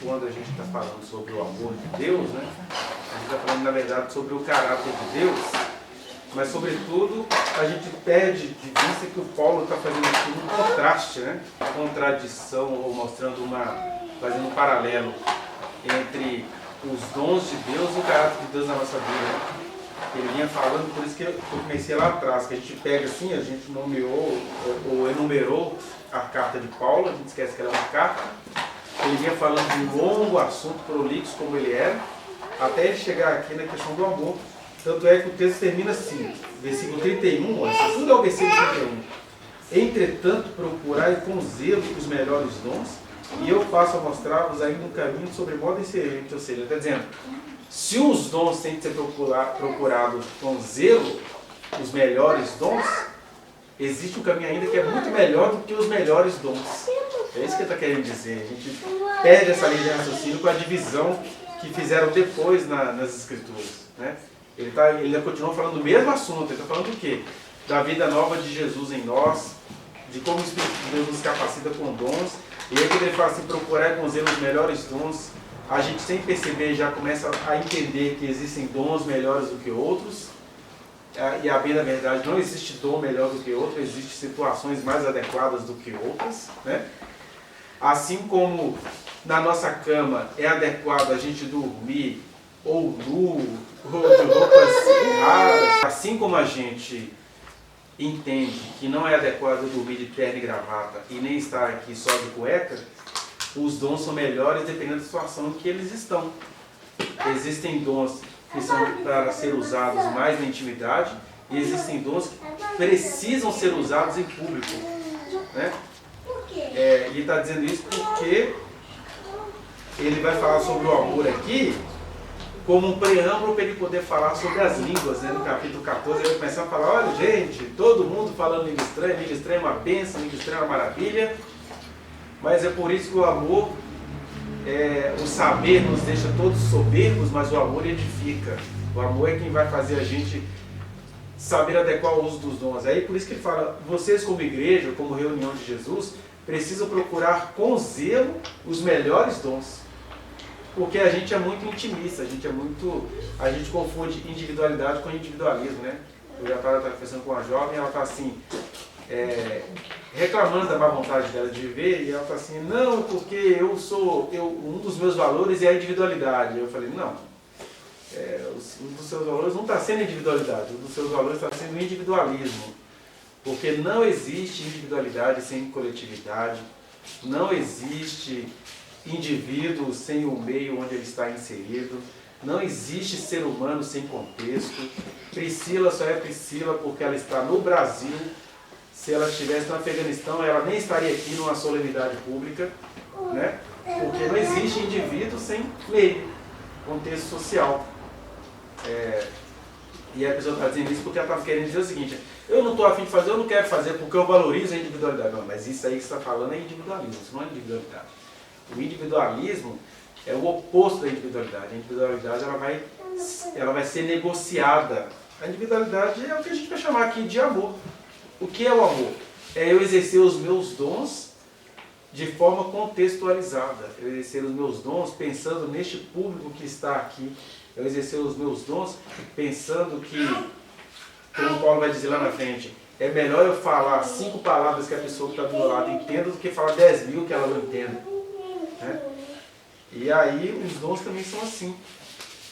quando a gente está falando sobre o amor de Deus, né? A gente está falando, na verdade, sobre o caráter de Deus, mas, sobretudo, a gente perde de vista que o Paulo está fazendo aqui um contraste, né? Contradição, ou fazendo um paralelo entre os dons de Deus e o caráter de Deus na nossa vida. Ele vinha falando, por isso que eu comecei lá atrás, que a gente pega assim, a gente nomeou ou enumerou a carta de Paulo, a gente esquece que ela é uma carta. Ele vinha falando de um longo assunto prolixo como ele era, até ele chegar aqui na questão do amor. Tanto é que o texto termina assim, versículo 31, isso tudo é o versículo 31. Entretanto, procurai com zelo os melhores dons, e eu passo a mostrar-vos ainda um caminho sobre modo excelente. Ou seja, ele está dizendo, se os dons têm que ser procurados com zelo, os melhores dons, existe um caminho ainda que é muito melhor do que os melhores dons. É isso que ele está querendo dizer. A gente perde essa linha de raciocínio com a divisão que fizeram depois nas Escrituras, né? Ele continua falando do mesmo assunto. Ele está falando do quê? Da vida nova de Jesus em nós, de como o Espírito de Deus nos capacita com dons. E aí quando ele fala assim, procurar com zelo os melhores dons, a gente sem perceber já começa a entender que existem dons melhores do que outros. E a bem da verdade, não existe dom melhor do que outro, existem situações mais adequadas do que outras, né? Assim como na nossa cama é adequado a gente dormir ou nu, ou de roupas raras, assim como a gente entende que não é adequado dormir de terno e gravata e nem estar aqui só de cueca, os dons são melhores dependendo da situação em que eles estão. Existem dons que são para ser usados mais na intimidade e existem dons que precisam ser usados em público, né? E está dizendo isso porque ele vai falar sobre o amor aqui como um preâmbulo para ele poder falar sobre as línguas, né? No capítulo 14 ele vai começar a falar, olha gente, todo mundo falando língua estranha é uma bênção, língua estranha é uma maravilha, mas é por isso que o amor, o saber nos deixa todos soberbos, mas o amor edifica. O amor é quem vai fazer a gente saber adequar o uso dos dons. Aí por isso que ele fala, vocês como igreja, como reunião de Jesus, precisam procurar com zelo os melhores dons. Porque a gente é muito intimista, a gente confunde individualidade com individualismo, né? Eu já estava conversando com uma jovem, ela está assim, reclamando da má vontade dela de viver, e ela está assim, não, porque um dos meus valores é a individualidade. Eu falei, não, um dos seus valores não está sendo individualidade, um dos seus valores está sendo individualismo. Porque não existe individualidade sem coletividade, não existe indivíduo sem o meio onde ele está inserido, não existe ser humano sem contexto. Priscila só é Priscila porque ela está no Brasil. Se ela estivesse no Afeganistão, ela nem estaria aqui numa solenidade pública, né? Porque não existe indivíduo sem meio, contexto social. E a pessoa está dizendo isso porque ela está querendo dizer o seguinte, eu não estou a fim de fazer, eu não quero fazer porque eu valorizo a individualidade. Não, mas isso aí que você está falando é individualismo, isso não é individualidade. O individualismo é o oposto da individualidade. A individualidade ela vai ser negociada. A individualidade é o que a gente vai chamar aqui de amor. O que é o amor? É eu exercer os meus dons de forma contextualizada. Eu exercer os meus dons pensando neste público que está aqui. Eu exercer os meus dons pensando que, como Paulo vai dizer lá na frente, é melhor eu falar 5 palavras que a pessoa que está do meu lado entenda do que falar 10.000 que ela não entenda. Né? E aí os dons também são assim.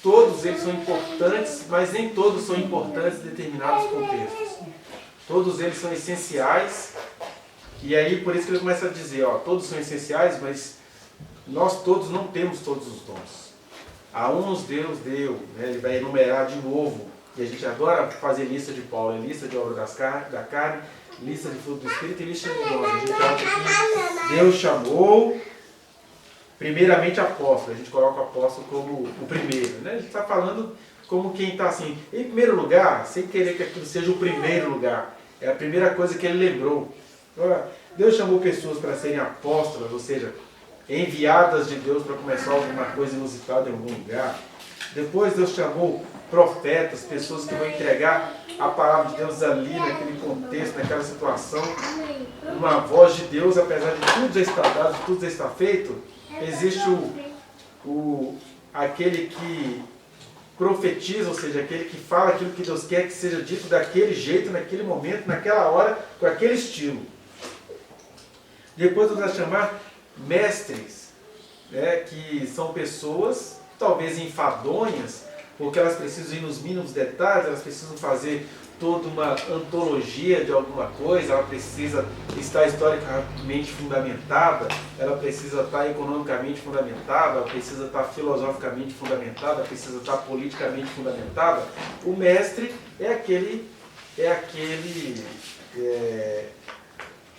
Todos eles são importantes, mas nem todos são importantes em determinados contextos. Todos eles são essenciais. E aí por isso que ele começa a dizer, todos são essenciais, mas nós todos não temos todos os dons. A uns Deus deu, né? Ele vai enumerar de novo. E a gente adora fazer lista de Paulo, lista de obra da carne, lista de fruto do Espírito e lista de dons. A gente acha que Deus chamou primeiramente apóstolo. A gente coloca o apóstolo como o primeiro, né? A gente está falando como quem está assim, em primeiro lugar, sem querer que aquilo seja o primeiro lugar. É a primeira coisa que ele lembrou. Deus chamou pessoas para serem apóstolas, ou seja, enviadas de Deus para começar alguma coisa inusitada em algum lugar. Depois Deus chamou profetas, pessoas que vão entregar a palavra de Deus ali, naquele contexto, naquela situação. Uma voz de Deus, apesar de tudo já estar dado, de tudo já estar feito, existe aquele que profetiza, ou seja, aquele que fala aquilo que Deus quer que seja dito daquele jeito, naquele momento, naquela hora, com aquele estilo. Depois nós vamos chamar mestres, né, que são pessoas talvez enfadonhas, porque elas precisam ir nos mínimos detalhes, elas precisam fazer toda uma antologia de alguma coisa, ela precisa estar historicamente fundamentada, ela precisa estar economicamente fundamentada, ela precisa estar filosoficamente fundamentada, ela precisa estar politicamente fundamentada. O mestre é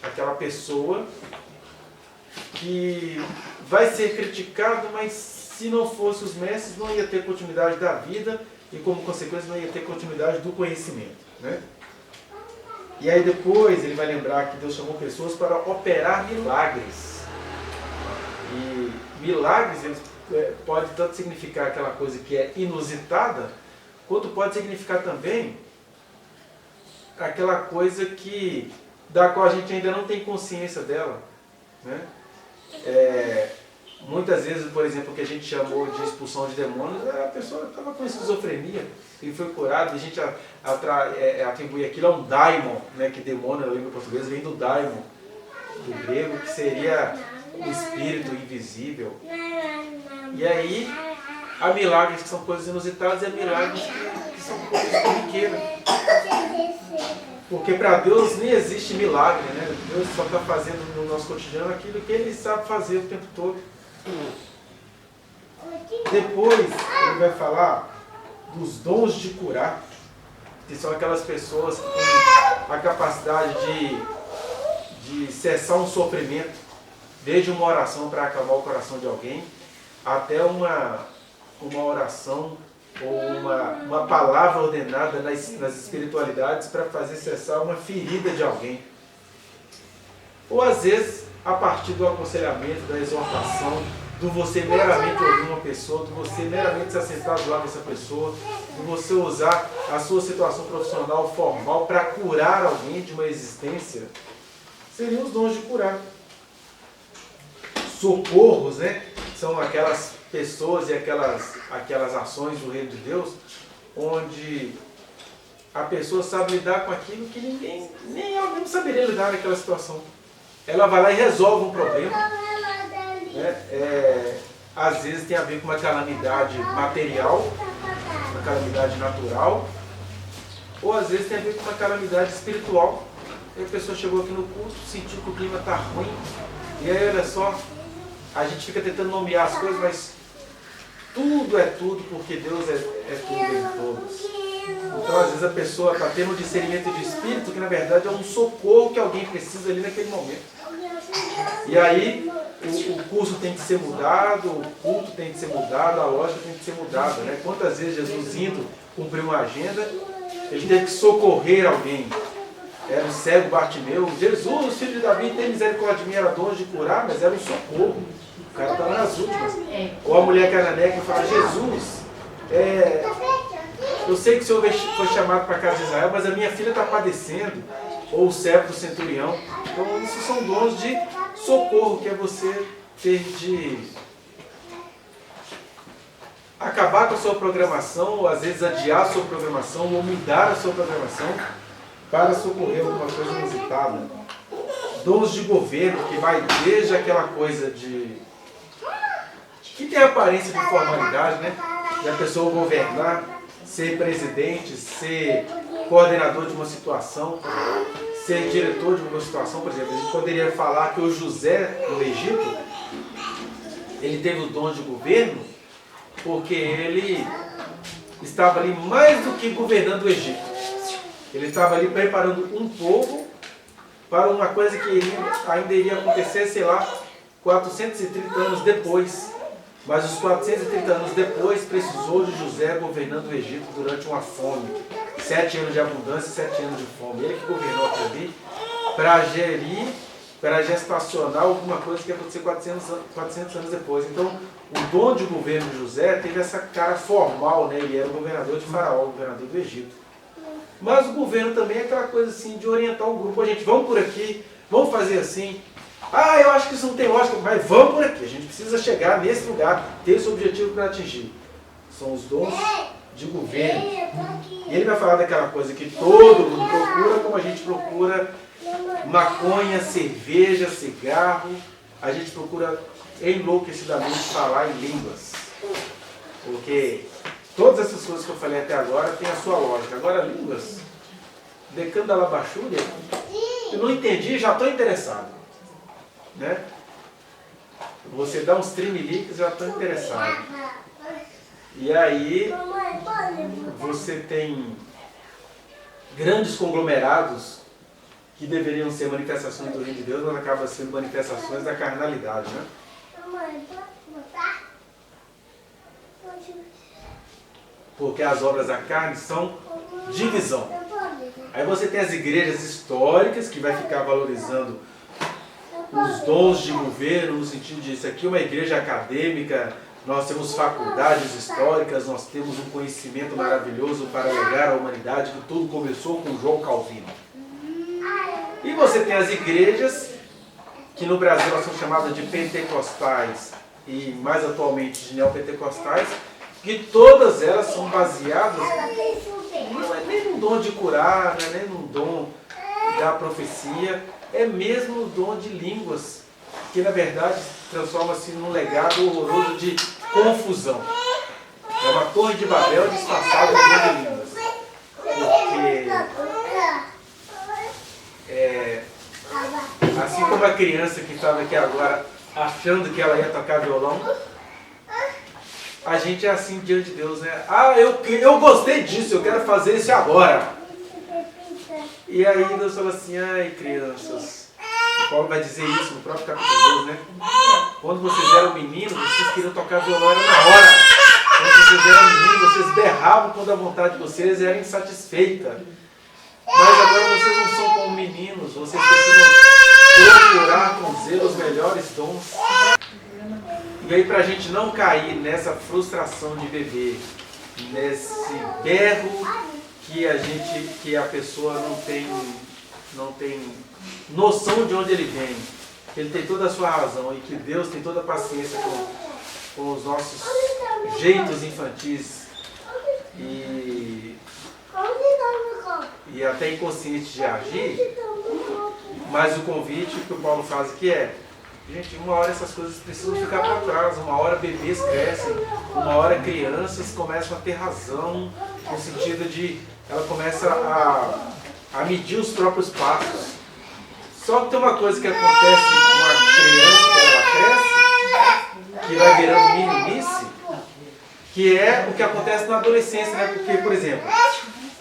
aquela pessoa que vai ser criticado, mas se não fosse os mestres, não ia ter continuidade da vida e, como consequência, não ia ter continuidade do conhecimento, né? E aí depois ele vai lembrar que Deus chamou pessoas para operar milagres. E milagres pode tanto significar aquela coisa que é inusitada, quanto pode significar também aquela coisa da qual a gente ainda não tem consciência dela, né? Muitas vezes, por exemplo, o que a gente chamou de expulsão de demônios, a pessoa estava com esquizofrenia e foi curada, e a gente atribui aquilo a um daimon, né, que demônio na língua portuguesa vem do daimon, do grego, que seria o espírito invisível. E aí, há milagres que são coisas inusitadas e há milagres que são coisas corriqueiras. Porque para Deus nem existe milagre, né? Deus só está fazendo no nosso cotidiano aquilo que Ele sabe fazer o tempo todo. Depois ele vai falar dos dons de curar, que são aquelas pessoas que têm a capacidade de cessar um sofrimento, desde uma oração para acalmar o coração de alguém, até uma oração ou uma palavra ordenada nas espiritualidades para fazer cessar uma ferida de alguém. Ou às vezes, a partir do aconselhamento, da exortação, do você meramente ouvir uma pessoa, do você meramente se assentar do lado dessa pessoa, de você usar a sua situação profissional formal para curar alguém de uma existência, seriam os dons de curar. Socorros, né? São aquelas pessoas e aquelas ações do reino de Deus, onde a pessoa sabe lidar com aquilo que nem ela mesmo saberia lidar naquela situação. Ela vai lá e resolve um problema. Às vezes tem a ver com uma calamidade material, uma calamidade natural, ou às vezes tem a ver com uma calamidade espiritual. E a pessoa chegou aqui no culto, sentiu que o clima está ruim, e aí olha só, a gente fica tentando nomear as coisas, mas tudo é tudo, porque Deus é tudo em todos. Então às vezes a pessoa está tendo um discernimento de espírito que na verdade é um socorro que alguém precisa ali naquele momento. E aí o curso tem que ser mudado, o culto tem que ser mudado, a lógica tem que ser mudada, né? Quantas vezes Jesus indo cumprir uma agenda, ele teve que socorrer alguém. Era o cego Bartimeu, Jesus, filho de Davi, tem misericórdia de mim, era dom de curar, mas era um socorro. O cara estava nas últimas. Ou a mulher cananeia que fala, Jesus, eu sei que o Senhor foi chamado para a casa de Israel, mas a minha filha está padecendo. Ou o servo do centurião. Então isso são dons de socorro, que é você ter de acabar com a sua programação, ou às vezes adiar a sua programação, ou mudar a sua programação para socorrer alguma coisa inusitada. Dons de governo, que vai desde aquela coisa que tem a aparência de formalidade, né? De a pessoa governar, ser presidente, ser coordenador de uma situação, ser diretor de uma situação. Por exemplo, a gente poderia falar que o José, no Egito, ele teve o dom de governo porque ele estava ali mais do que governando o Egito. Ele estava ali preparando um povo para uma coisa que ainda iria acontecer, sei lá, 430 anos depois. Mas os 430 anos depois precisou de José governando o Egito durante uma fome. 7 anos de abundância e 7 anos de fome. Ele que governou aquilo ali para gestacionar alguma coisa que ia acontecer 400 anos depois. Então, o dom de governo de José teve essa cara formal, né? Ele era o governador de Faraó, o governador do Egito. Mas o governo também é aquela coisa assim de orientar o grupo. A gente, vamos por aqui, vamos fazer assim. Ah, eu acho que isso não tem lógica, mas vamos por aqui. A gente precisa chegar nesse lugar, ter esse objetivo para atingir. São os dons de governo. E ele vai falar daquela coisa que todo mundo procura, como a gente procura maconha, cerveja, cigarro. A gente procura enlouquecidamente falar em línguas. Porque todas essas coisas que eu falei até agora têm a sua lógica. Agora, línguas, decando da labachúria, eu não entendi, já estou interessado. Né? Você dá uns trimeliques, já estou interessado. E aí, você tem grandes conglomerados que deveriam ser manifestações do reino de Deus, mas acabam sendo manifestações da carnalidade, né? Porque as obras da carne são divisão. Aí você tem as igrejas históricas, que vai ficar valorizando os dons de governo, no sentido de isso aqui é uma igreja acadêmica, nós temos faculdades históricas, nós temos um conhecimento maravilhoso para legar à humanidade, que tudo começou com João Calvino. E você tem as igrejas, que no Brasil elas são chamadas de pentecostais, e mais atualmente de neopentecostais, que todas elas são baseadas, não é nem no dom de curar, não é nem no dom da profecia, é mesmo o dom de línguas, que na verdade transforma-se num legado horroroso de confusão. É uma torre de Babel disfarçada de dom de línguas. Porque, assim como a criança que estava aqui agora achando que ela ia tocar violão, a gente é assim diante de Deus, né? Ah, eu gostei disso, eu quero fazer isso agora. E aí Deus fala assim, ai crianças, o Paulo vai dizer isso no próprio capítulo 2, né? Quando vocês eram meninos, vocês queriam tocar violão, era na hora. Quando vocês eram meninos, vocês berravam quando a vontade de vocês era insatisfeita. Mas agora vocês não são como meninos, vocês precisam procurar com zelo os melhores dons. E aí, para a gente não cair nessa frustração de viver, nesse berro que a pessoa não tem noção de onde ele vem, que ele tem toda a sua razão e que Deus tem toda a paciência com os nossos jeitos infantis e até inconscientes de agir, mas o convite que o Paulo faz aqui é: gente, uma hora essas coisas precisam ficar para trás, uma hora bebês crescem, uma hora crianças começam a ter razão, no sentido de ela começa a medir os próprios passos. Só que tem uma coisa que acontece com a criança quando ela cresce, que vai virando meninice, que é o que acontece na adolescência, né? Porque, por exemplo,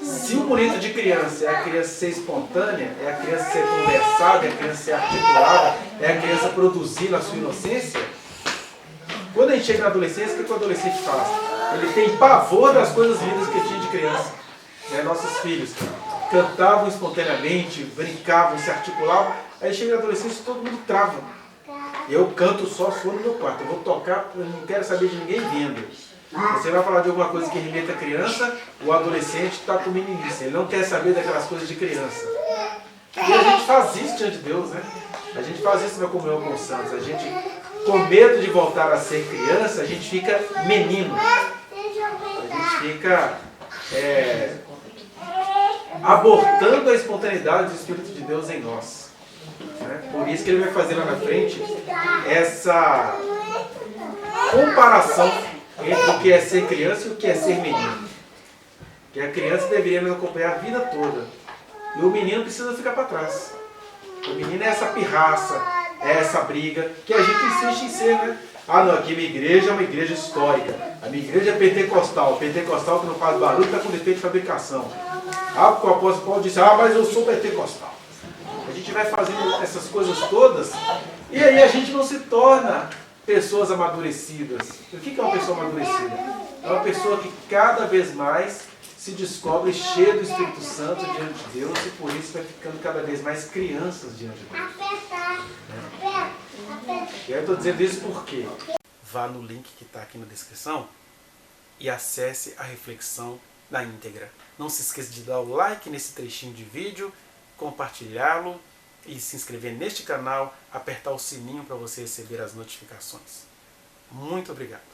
se o bonito de criança é a criança ser espontânea, é a criança ser conversada, é a criança ser articulada, é a criança produzir na sua inocência, quando a gente chega na adolescência, o que o adolescente faz? Ele tem pavor das coisas lindas que tinha de criança. Né? Nossos filhos cantavam espontaneamente, brincavam, se articulavam, aí chega na adolescência e todo mundo trava. Eu canto só se for no meu quarto, eu vou tocar, eu não quero saber de ninguém vendo. Você vai falar de alguma coisa que remeta a criança, o adolescente está com meninice, ele não quer saber daquelas coisas de criança. E a gente faz isso diante de Deus, né? A gente faz isso na comunhão com os santos. A gente, com medo de voltar a ser criança, a gente fica menino. A gente fica abortando a espontaneidade do Espírito de Deus em nós. Né? Por isso que ele vai fazer lá na frente essa comparação entre o que é ser criança e o que é ser menino. Que a criança deveria nos acompanhar a vida toda. E o menino precisa ficar para trás. O menino é essa pirraça, é essa briga, que a gente insiste em ser, né? Ah não, aqui minha igreja é uma igreja histórica. A minha igreja é pentecostal. Pentecostal que não faz barulho está com defeito de fabricação. Ah, porque o apóstolo Paulo disse, mas eu sou pentecostal. A gente vai fazendo essas coisas todas e aí a gente não se torna pessoas amadurecidas. O que é uma pessoa amadurecida? É uma pessoa que cada vez mais se descobre cheia do Espírito Santo diante de Deus e por isso vai ficando cada vez mais crianças diante de Deus. E eu estou dizendo isso porque vá no link que está aqui na descrição e acesse a reflexão na íntegra. Não se esqueça de dar o like nesse trechinho de vídeo, compartilhá-lo e se inscrever neste canal, apertar o sininho para você receber as notificações. Muito obrigado.